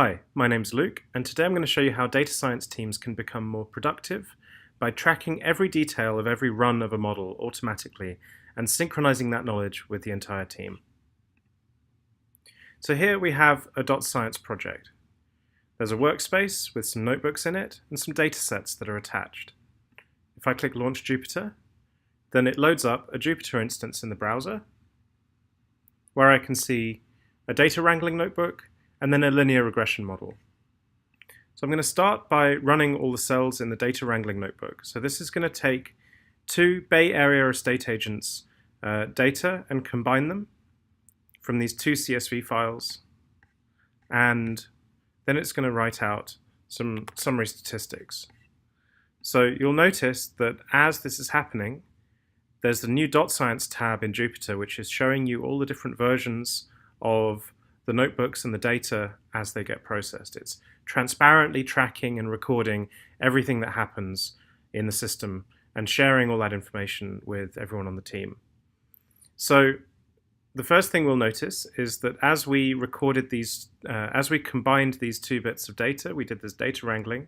Hi, my name's Luke, and today I'm going to show you how data science teams can become more productive by tracking every detail of every run of a model automatically and synchronizing that knowledge with the entire team. So here we have a Dotscience project. There's a workspace with some notebooks in it and some data sets that are attached. If I click Launch Jupyter, then it loads up a Jupyter instance in the browser where I can see a data wrangling notebook and then a linear regression model. So I'm going to start by running all the cells in the data wrangling notebook. So this is going to take two Bay Area estate agents data and combine them from these two CSV files, and then it's going to write out some summary statistics. So you'll notice that as this is happening, there's the new Dotscience tab in Jupyter, which is showing you all the different versions of the notebooks and the data as they get processed. It's transparently tracking and recording everything that happens in the system and sharing all that information with everyone on the team. So the first thing we'll notice is that as we recorded these, as we combined these two bits of data, we did this data wrangling.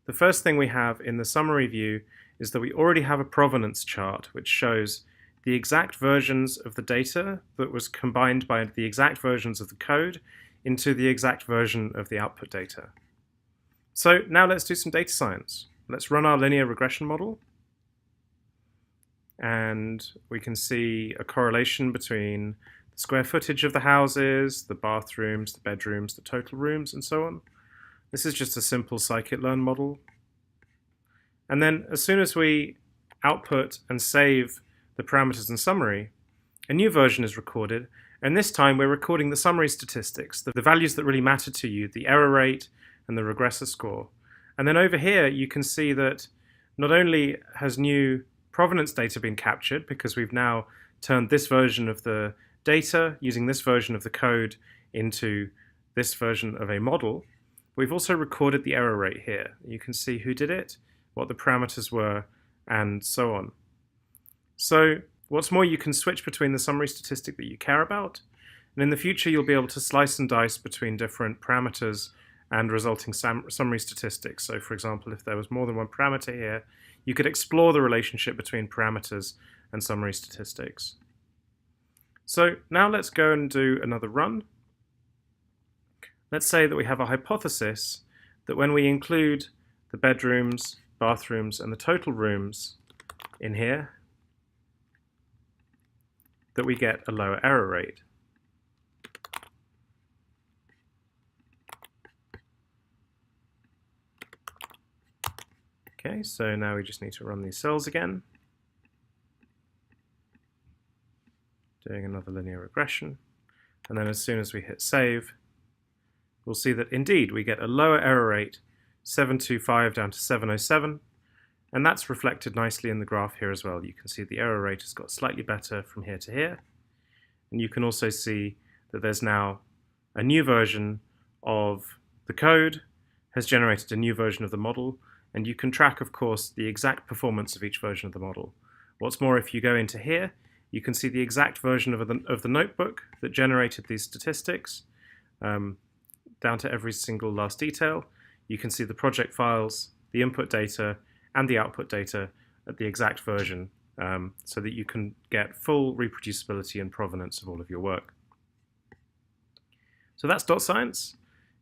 The first thing we have in the summary view is that we already have a provenance chart which shows the exact versions of the data that was combined by the exact versions of the code into the exact version of the output data. So now let's do some data science. Let's run our linear regression model, and we can see a correlation between the square footage of the houses, the bathrooms, the bedrooms, the total rooms, and so on. This is just a simple scikit-learn model. And then as soon as we output and save the parameters and summary, a new version is recorded, and this time we're recording the summary statistics, the values that really matter to you, the error rate and the regressor score. And then over here you can see that not only has new provenance data been captured, because we've now turned this version of the data using this version of the code into this version of a model, we've also recorded the error rate here. You can see who did it, what the parameters were, and so on. So what's more, you can switch between the summary statistic that you care about, and in the future you'll be able to slice and dice between different parameters and resulting summary statistics. So for example, if there was more than one parameter here, you could explore the relationship between parameters and summary statistics. So now let's go and do another run. Let's say that we have a hypothesis that when we include the bedrooms, bathrooms, and the total rooms in here, that we get a lower error rate. Okay, so now we just need to run these cells again. Doing another linear regression. And then as soon as we hit save, we'll see that indeed we get a lower error rate, 725 down to 707. And that's reflected nicely in the graph here as well. You can see the error rate has got slightly better from here to here. And you can also see that there's now a new version of the code, has generated a new version of the model, and you can track, of course, the exact performance of each version of the model. What's more, if you go into here, you can see the exact version of the notebook that generated these statistics, down to every single last detail. You can see the project files, the input data, and the output data at the exact version, so that you can get full reproducibility and provenance of all of your work. So that's Dotscience.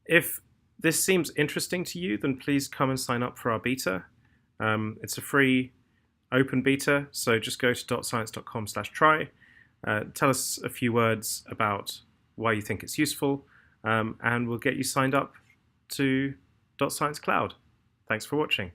If this seems interesting to you, then please come and sign up for our beta. It's a free open beta, so just go to dotscience.com/try. Tell us a few words about why you think it's useful, and we'll get you signed up to Dotscience Cloud. Thanks for watching.